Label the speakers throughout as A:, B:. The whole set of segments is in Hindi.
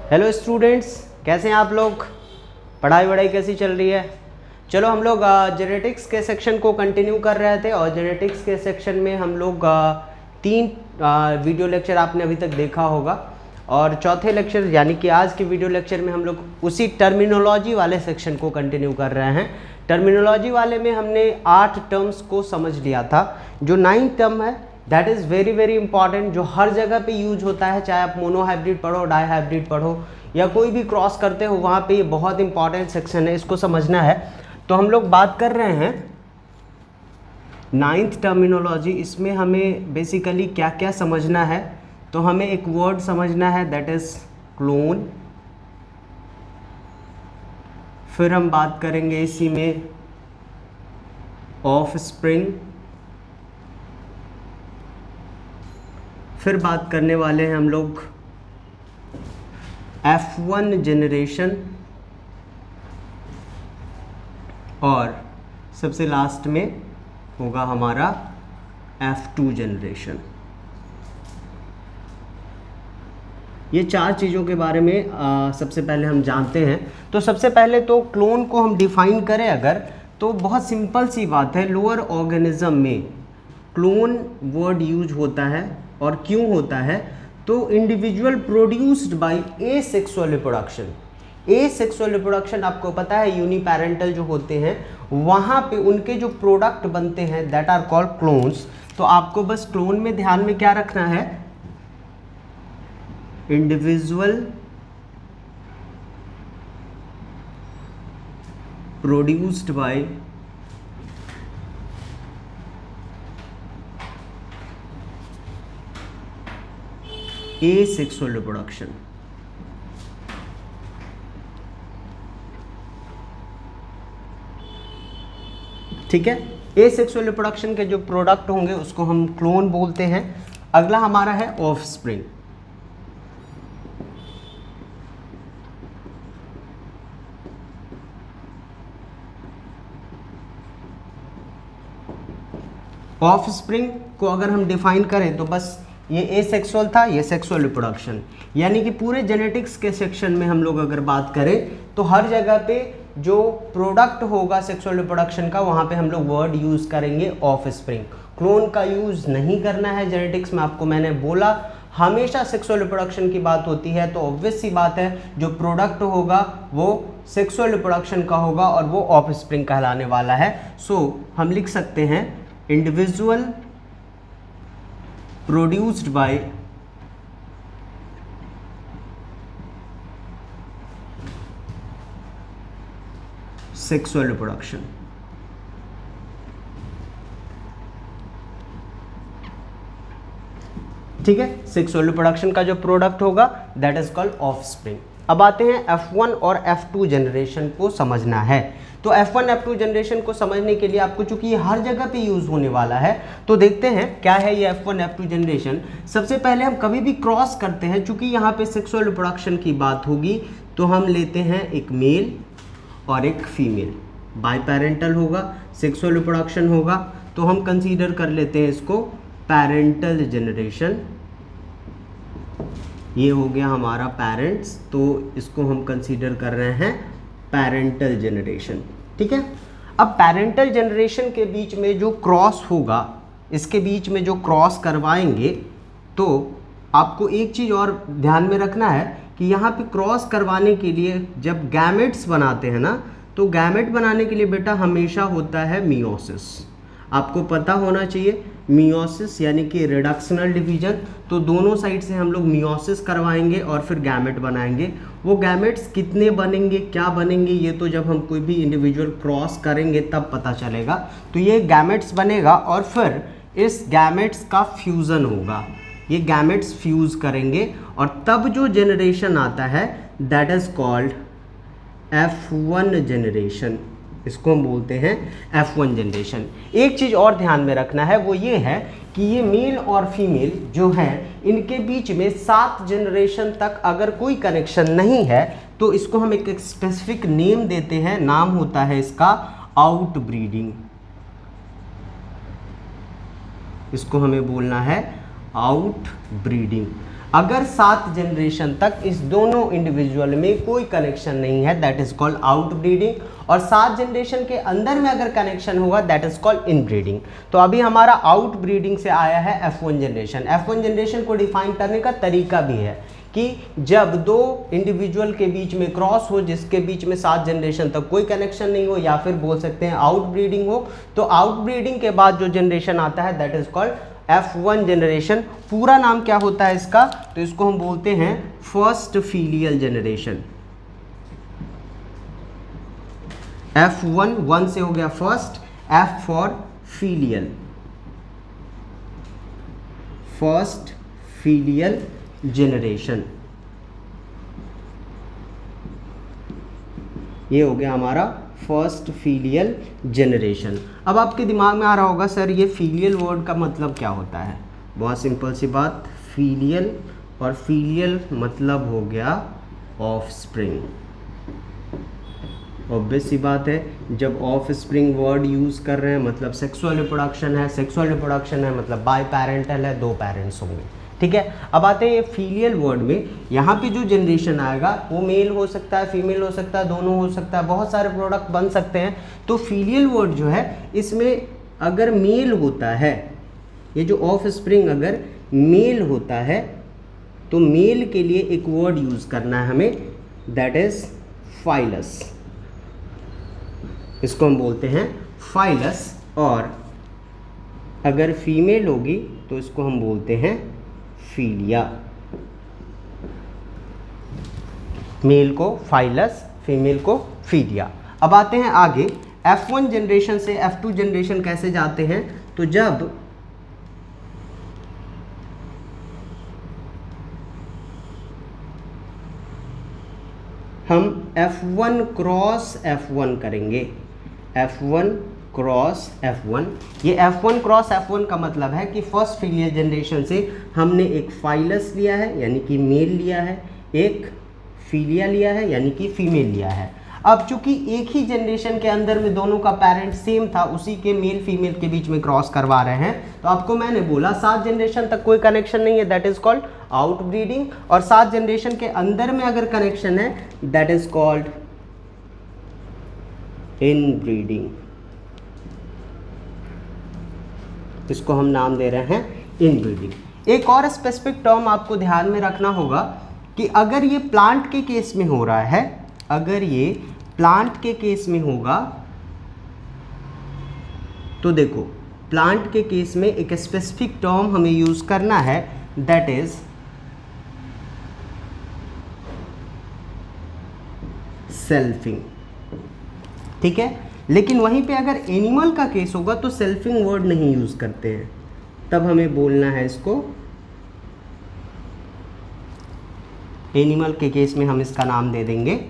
A: हेलो स्टूडेंट्स, कैसे हैं आप लोग। पढ़ाई वढ़ाई कैसी चल रही है। चलो हम लोग जेनेटिक्स के सेक्शन को कंटिन्यू कर रहे थे और जेनेटिक्स के सेक्शन में हम लोग तीन वीडियो लेक्चर आपने अभी तक देखा होगा और चौथे लेक्चर यानी कि आज के वीडियो लेक्चर में हम लोग उसी टर्मिनोलॉजी वाले सेक्शन को कंटिन्यू कर रहे हैं। टर्मिनोलॉजी वाले में हमने 8 टर्म्स को समझ लिया था। जो 9 टर्म है that is very very important, जो हर जगह पे यूज होता है, चाहे आप मोनोहाइब्रिड पढ़ो, डाईहाइब्रिड पढ़ो या कोई भी क्रॉस करते हो, वहाँ पे ये बहुत इंपॉर्टेंट सेक्शन है, इसको समझना है। तो हम लोग बात कर रहे हैं 9th टर्मिनोलॉजी। इसमें हमें बेसिकली क्या क्या समझना है, तो हमें एक वर्ड समझना है दैट इज़ क्लोन। फिर हम बात करेंगे इसी में ऑफस्प्रिंग। फिर बात करने वाले हैं हम लोग F1 जनरेशन और सबसे लास्ट में होगा हमारा F2 जनरेशन। ये 4 चीज़ों के बारे में सबसे पहले हम जानते हैं। तो सबसे पहले तो क्लोन को हम डिफाइन करें अगर, तो बहुत सिंपल सी बात है। लोअर ऑर्गेनिज्म में क्लोन वर्ड यूज होता है और क्यों होता है, तो individual produced by asexual reproduction. Asexual reproduction आपको पता है यूनिपैरेंटल जो होते हैं वहाँ पे उनके जो प्रोडक्ट बनते हैं दैट आर कॉल्ड क्लोन्स। तो आपको बस क्लोन में ध्यान में क्या रखना है, individual produced by asexual reproduction. ठीक है, एसेक्सुअल रिप्रोडक्शन के जो प्रोडक्ट होंगे उसको हम क्लोन बोलते हैं। अगला हमारा है ऑफस्प्रिंग। ऑफस्प्रिंग को अगर हम डिफाइन करें तो बस ये एसेक्सुअल था, ये सेक्सुअल रिप्रोडक्शन, यानी कि पूरे जेनेटिक्स के सेक्शन में हम लोग अगर बात करें तो हर जगह पे जो प्रोडक्ट होगा सेक्सुअल रिप्रोडक्शन का वहाँ पे हम लोग वर्ड यूज़ करेंगे ऑफस्प्रिंग। क्लोन का यूज़ नहीं करना है जेनेटिक्स में, आपको मैंने बोला हमेशा सेक्सुअल रिप्रोडक्शन की बात होती है तो ऑब्वियस सी बात है जो प्रोडक्ट होगा वो सेक्सुअल रिप्रोडक्शन का होगा और वो ऑफस्प्रिंग कहलाने वाला है। सो हम लिख सकते हैं individual produced by sexual reproduction. ठीक है, सेक्सुअल रिप्रोडक्शन का जो प्रोडक्ट होगा दैट इज कॉल्ड ऑफस्प्रिंग। अब आते हैं F1 और F2 जनरेशन को समझना है। तो F1 F2 जनरेशन को समझने के लिए आपको चूंकि ये हर जगह पे यूज होने वाला है तो देखते हैं क्या है ये F1 F2 जनरेशन। सबसे पहले हम कभी भी क्रॉस करते हैं, चूंकि यहाँ पे सेक्सुअल रिप्रोडक्शन की बात होगी तो हम लेते हैं एक मेल और एक फीमेल, बाईपेरेंटल होगा, सेक्सुअल रिप्रोडक्शन होगा तो हम कंसीडर कर लेते हैं इसको पेरेंटल जनरेशन। ये हो गया हमारा पेरेंट्स, तो इसको हम कंसीडर कर रहे हैं पेरेंटल जनरेशन। ठीक है, अब पेरेंटल जनरेशन के बीच में जो क्रॉस होगा, इसके बीच में जो क्रॉस करवाएंगे तो आपको एक चीज़ और ध्यान में रखना है कि यहाँ पे क्रॉस करवाने के लिए जब गैमेट्स बनाते हैं ना, तो गैमेट बनाने के लिए बेटा हमेशा होता है मियोसिस। आपको पता होना चाहिए मियोसिस यानी कि रिडक्शनल डिवीजन। तो दोनों साइड से हम लोग मियोसिस करवाएंगे और फिर गैमेट बनाएंगे। वो गैमेट्स कितने बनेंगे, क्या बनेंगे, ये तो जब हम कोई भी इंडिविजुअल क्रॉस करेंगे तब पता चलेगा। तो ये गैमेट्स बनेगा और फिर इस गैमेट्स का फ्यूज़न होगा, ये गैमेट्स फ्यूज़ करेंगे और तब जो जनरेशन आता है that is called F1 generation. इसको हम बोलते हैं F1 जनरेशन। एक चीज़ और ध्यान में रखना है वो ये है कि ये मेल और फीमेल जो है इनके बीच में 7 जनरेशन तक अगर कोई कनेक्शन नहीं है तो इसको हम एक स्पेसिफिक नेम देते हैं, नाम होता है इसका आउटब्रीडिंग। इसको हमें बोलना है आउटब्रीडिंग। अगर 7 जनरेशन तक इस दोनों इंडिविजुअल में कोई कनेक्शन नहीं है दैट इज कॉल्ड आउटब्रीडिंग, और 7 जनरेशन के अंदर में अगर कनेक्शन होगा दैट इज कॉल्ड इनब्रीडिंग। तो अभी हमारा आउटब्रीडिंग से आया है F1 जनरेशन। F1 जनरेशन को डिफाइन करने का तरीका भी है कि जब दो इंडिविजुअल के बीच में क्रॉस हो जिसके बीच में 7 जनरेशन तक कोई कनेक्शन नहीं हो, या फिर बोल सकते हैं आउटब्रीडिंग हो, तो आउटब्रीडिंग के बाद जो जनरेशन आता है that is called F1 generation. पूरा नाम क्या होता है इसका, तो इसको हम बोलते हैं फर्स्ट फीलियल जनरेशन। F1 1 से हो गया first, F for filial, first filial generation. ये हो गया हमारा फर्स्ट फीलियल जनरेशन। अब आपके दिमाग में आ रहा होगा सर ये फीलियल वर्ड का मतलब क्या होता है। बहुत सिंपल सी बात, फीलियल और फीलियल मतलब हो गया ऑफ स्प्रिंग। ऑब्वियस सी बात है, जब ऑफ स्प्रिंग वर्ड यूज़ कर रहे हैं मतलब सेक्सुअल रिप्रोडक्शन है, सेक्सुअल रिप्रोडक्शन है मतलब बाय पैरेंटल है, 2 पेरेंट्स होंगे। ठीक है, अब आते हैं ये फीलियल वर्ड में। यहाँ पे जो जनरेशन आएगा वो मेल हो सकता है, फीमेल हो सकता है, दोनों हो सकता है, बहुत सारे प्रोडक्ट बन सकते हैं। तो फीलियल वर्ड जो है इसमें अगर मेल होता है, ये जो ऑफ स्प्रिंग अगर मेल होता है तो मेल के लिए एक वर्ड यूज़ करना है हमें, दैट इज फाइलस। इसको हम बोलते हैं फाइलस। और अगर फीमेल होगी तो इसको हम बोलते हैं फीलिया। मेल को फाइलस, फीमेल को फीलिया। अब आते हैं आगे, F1 जनरेशन से F2 जनरेशन कैसे जाते हैं, तो जब हम F1 क्रॉस F1 करेंगे, F1 क्रॉस F1, ये F1 क्रॉस F1 का मतलब है कि फर्स्ट फीलियल जनरेशन से हमने एक फाइलस लिया है यानी कि मेल लिया है, एक फीलिया लिया है यानी कि फीमेल लिया है। अब चूंकि एक ही जनरेशन के अंदर में दोनों का पेरेंट सेम था, उसी के मेल फीमेल के बीच में क्रॉस करवा रहे हैं, तो आपको मैंने बोला 7 जनरेशन तक कोई कनेक्शन नहीं है दैट इज कॉल्ड आउटब्रीडिंग, और 7 जनरेशन के अंदर में अगर कनेक्शन है दैट इज कॉल्ड इनब्रीडिंग। इसको हम नाम दे रहे हैं इनब्रीडिंग। एक और स्पेसिफिक टर्म आपको ध्यान में रखना होगा कि अगर ये प्लांट के केस में हो रहा है, अगर ये प्लांट के केस में होगा तो देखो प्लांट के केस में एक स्पेसिफिक टर्म हमें यूज करना है दैट इज सेल्फिंग। ठीक है, लेकिन वहीं पे अगर एनिमल का केस होगा तो सेल्फिंग वर्ड नहीं यूज करते हैं, तब हमें बोलना है इसको, एनिमल के केस में हम इसका नाम दे देंगे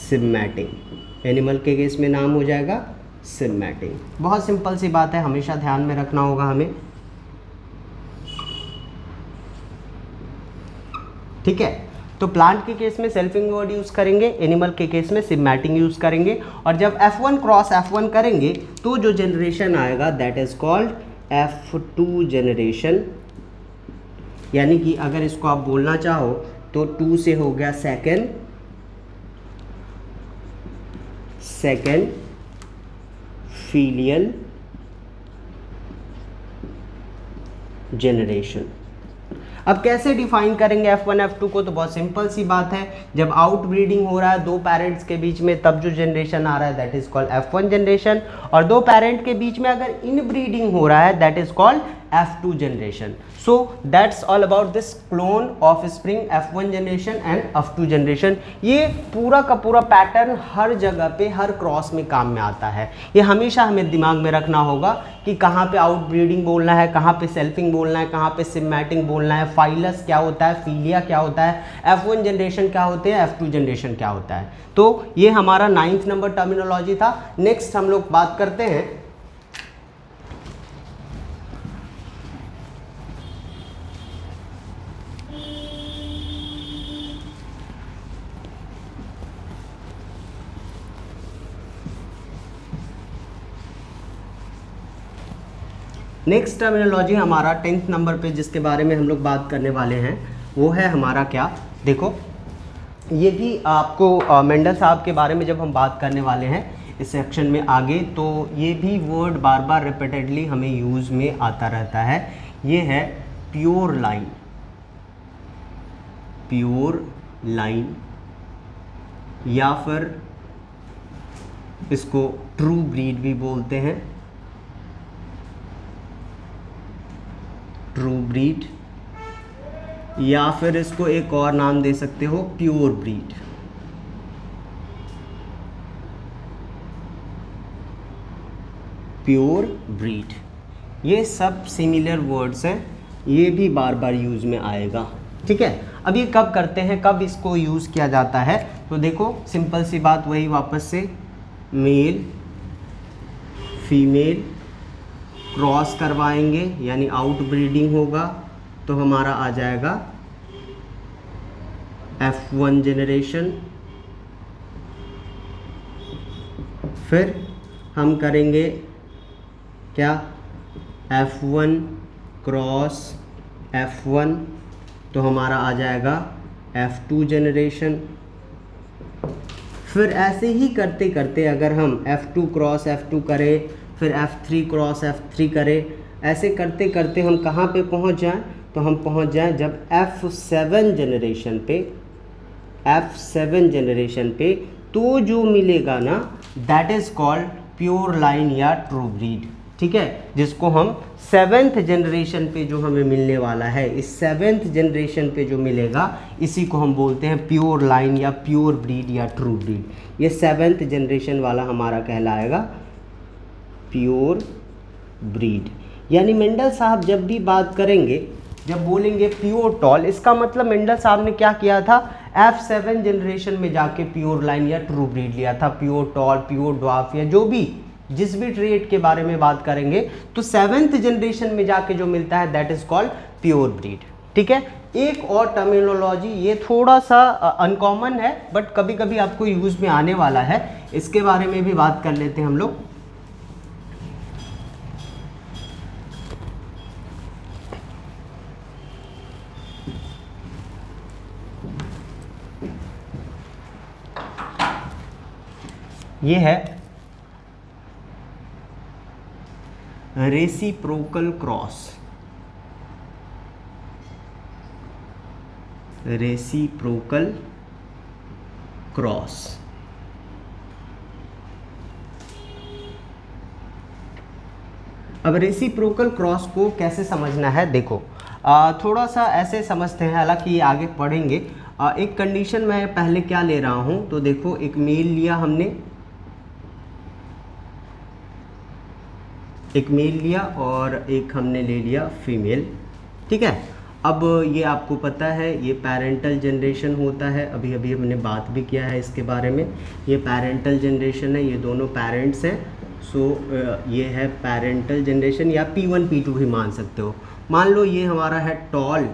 A: सिमेटिंग। एनिमल के केस में नाम हो जाएगा सिमेटिंग। बहुत सिंपल सी बात है, हमेशा ध्यान में रखना होगा हमें। ठीक है, तो प्लांट के केस में सेल्फिंग वर्ड यूज करेंगे, एनिमल के केस में सिमेटिंग यूज करेंगे, और जब F1 क्रॉस F1 करेंगे तो जो जनरेशन आएगा that is called F2 generation. यानी कि अगर इसको आप बोलना चाहो तो 2 से हो गया सेकेंड फीलियल जनरेशन। अब कैसे डिफाइन करेंगे F1 F2 को, तो बहुत सिंपल सी बात है, जब आउट ब्रीडिंग हो रहा है 2 पेरेंट्स के बीच में तब जो जनरेशन आ रहा है that is called F1 generation, और 2 पेरेंट के बीच में अगर इन ब्रीडिंग हो रहा है that is called F2 generation. So that's all about this clone of spring F1 generation and F2 generation. ये पूरा का पूरा पैटर्न हर जगह पे हर क्रॉस में काम में आता है। ये हमेशा हमें दिमाग में रखना होगा कि कहाँ पे आउट ब्रीडिंग बोलना है, कहाँ पे सेल्फिंग बोलना है, कहाँ पे सिमेटिंग बोलना है, फाइलस क्या होता है, फीलिया क्या होता है, F1 जनरेशन क्या होते हैं, F2 जनरेशन क्या होता है। तो ये हमारा 9th नंबर टर्मिनोलॉजी था। नेक्स्ट हम लोग बात करते हैं नेक्स्ट टर्मिनोलॉजी हमारा 10th नंबर पे जिसके बारे में हम लोग बात करने वाले हैं वो है हमारा क्या, देखो ये भी आपको मेंडल साहब के बारे में जब हम बात करने वाले हैं इस सेक्शन में आगे, तो ये भी वर्ड बार बार रिपीटेडली हमें यूज़ में आता रहता है। ये है प्योर लाइन, प्योर लाइन, या फिर इसको ट्रू ब्रीड भी बोलते हैं, ट्रू ब्रीड, या फिर इसको एक और नाम दे सकते हो प्योर ब्रीड। प्योर ब्रीड, ये सब सिमिलर वर्ड्स हैं, ये भी बार बार यूज़ में आएगा। ठीक है, अब ये कब करते हैं, कब इसको यूज़ किया जाता है, तो देखो सिंपल सी बात वही वापस से, मेल फीमेल क्रॉस करवाएंगे यानी आउट ब्रीडिंग होगा, तो हमारा आ जाएगा F1 जनरेशन। फिर हम करेंगे क्या, F1 क्रॉस F1, तो हमारा आ जाएगा F2 जनरेशन। फिर ऐसे ही करते करते अगर हम F2 क्रॉस F2 करें, फिर F3 क्रॉस F3 करें, ऐसे करते करते हम कहाँ पे पहुँच जाएं, तो हम पहुँच जाएं जब F7 जनरेशन पे, F7 जनरेशन पे, तो जो मिलेगा ना that is called pure line या ट्रू ब्रीड। ठीक है, जिसको हम 7th जनरेशन पे जो हमें मिलने वाला है, इस 7th जनरेशन पे जो मिलेगा इसी को हम बोलते हैं प्योर लाइन या प्योर ब्रीड या ट्रू ब्रीड। ये 7th जनरेशन वाला हमारा कहलाएगा प्योर ब्रीड। यानी मेंडल साहब जब भी बात करेंगे, जब बोलेंगे प्योर टॉल, इसका मतलब मेंडल साहब ने क्या किया था, F7 जनरेशन में जाके प्योर लाइन या ट्रू ब्रीड लिया था। प्योर टॉल, प्योर ड्वार्फ या जो भी जिस भी ट्रेट के बारे में बात करेंगे तो 7th जनरेशन में जाके जो मिलता है that is called pure breed. ठीक है, एक और टर्मिनोलॉजी, ये थोड़ा सा अनकॉमन है बट कभी कभी आपको यूज में आने वाला है, इसके बारे में भी बात कर लेते हैं हम लोग। ये है रेसिप्रोकल क्रॉस, रेसिप्रोकल क्रॉस। अब रेसिप्रोकल क्रॉस को कैसे समझना है, देखो थोड़ा सा ऐसे समझते हैं, हालांकि ये आगे पढ़ेंगे। एक कंडीशन मैं पहले क्या ले रहा हूं, तो देखो एक मेल लिया हमने, एक मेल लिया और एक हमने ले लिया फीमेल। ठीक है, अब ये आपको पता है ये पेरेंटल जनरेशन होता है, अभी अभी हमने बात भी किया है इसके बारे में। ये पेरेंटल जनरेशन है, ये दोनों पेरेंट्स हैं, सो ये है पेरेंटल जनरेशन, या P1 P2 भी मान सकते हो। मान लो ये हमारा है टॉल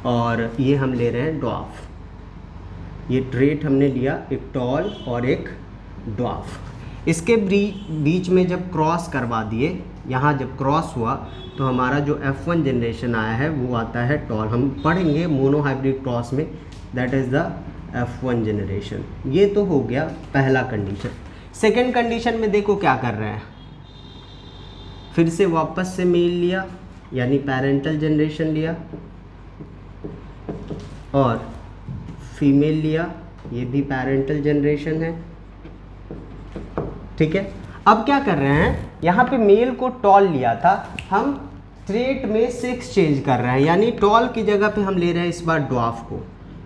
A: और ये हम ले रहे हैं ड्वार्फ। ये ट्रेट हमने लिया, एक टॉल और एक ड्वार्फ। इसके बीच में जब क्रॉस करवा दिए, यहाँ जब क्रॉस हुआ तो हमारा जो F1 जनरेशन आया है वो आता है टॉल। हम पढ़ेंगे मोनो हाइब्रिड क्रॉस में, that is the F1 generation. ये तो हो गया पहला कंडीशन। सेकंड कंडीशन में देखो क्या कर रहे हैं, फिर से वापस से मेल लिया यानी पेरेंटल जनरेशन लिया, और फीमेल लिया, ये भी पेरेंटल जनरेशन है। ठीक है, अब क्या कर रहे हैं, यहाँ पे मेल को टॉल लिया था, हम ट्रेट में 6 चेंज कर रहे हैं, यानी टॉल की जगह पे हम ले रहे हैं इस बार ड्वार्फ को,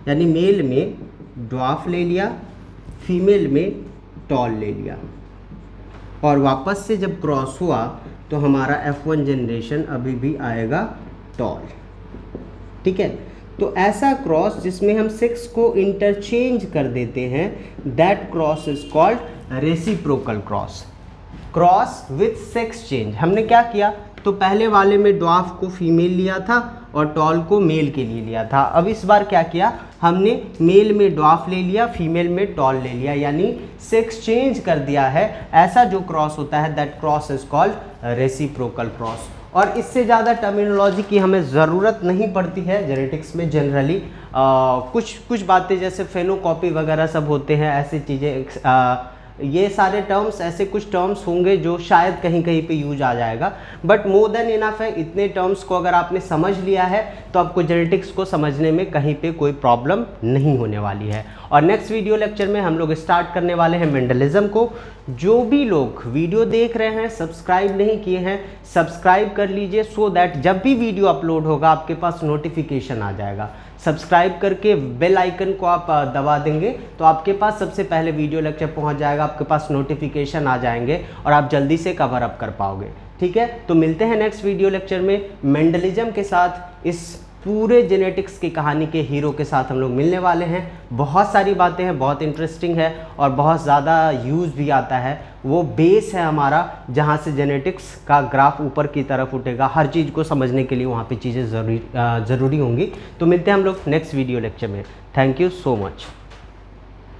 A: यानी मेल में ड्वार्फ ले लिया, फीमेल में टॉल ले लिया, और वापस से जब क्रॉस हुआ तो हमारा F1 जनरेशन अभी भी आएगा टॉल। ठीक है, तो ऐसा क्रॉस जिसमें हम 6 को इंटरचेंज कर देते हैं, that cross is called reciprocal cross, cross with sex change. हमने क्या किया, तो पहले वाले में ड्वार्फ को फीमेल लिया था और टॉल को मेल के लिए लिया था। अब इस बार क्या किया, हमने मेल में ड्वार्फ ले लिया, फीमेल में टॉल ले लिया, यानी सेक्स चेंज कर दिया है। ऐसा जो क्रॉस होता है that cross is called reciprocal cross. और इससे ज़्यादा टर्मिनोलॉजी की हमें ज़रूरत नहीं पड़ती है जेनेटिक्स में जनरली। कुछ बातें जैसे फेनोकॉपी वगैरह सब होते हैं, ऐसी चीज़ें, ये सारे टर्म्स, ऐसे कुछ टर्म्स होंगे जो शायद कहीं कहीं पे यूज आ जाएगा, बट मोर देन इनफ है। इतने टर्म्स को अगर आपने समझ लिया है तो आपको जेनेटिक्स को समझने में कहीं पे कोई प्रॉब्लम नहीं होने वाली है। और नेक्स्ट वीडियो लेक्चर में हम लोग स्टार्ट करने वाले हैं मेंडलिज्म को। जो भी लोग वीडियो देख रहे हैं सब्सक्राइब नहीं किए हैं, सब्सक्राइब कर लीजिए, सो दैट जब भी वीडियो अपलोड होगा आपके पास नोटिफिकेशन आ जाएगा। सब्सक्राइब करके बेल आइकन को आप दबा देंगे तो आपके पास सबसे पहले वीडियो लेक्चर पहुंच जाएगा, आपके पास नोटिफिकेशन आ जाएंगे और आप जल्दी से कवर अप कर पाओगे। ठीक है, तो मिलते हैं नेक्स्ट वीडियो लेक्चर में मेंडलिज्म के साथ। इस पूरे जेनेटिक्स की कहानी के हीरो के साथ हम लोग मिलने वाले हैं। बहुत सारी बातें हैं, बहुत इंटरेस्टिंग है और बहुत ज़्यादा यूज़ भी आता है। वो बेस है हमारा जहाँ से जेनेटिक्स का ग्राफ ऊपर की तरफ उठेगा। हर चीज़ को समझने के लिए वहाँ पे चीज़ें ज़रूरी होंगी। तो मिलते हैं हम लोग नेक्स्ट वीडियो लेक्चर में। Thank you so much.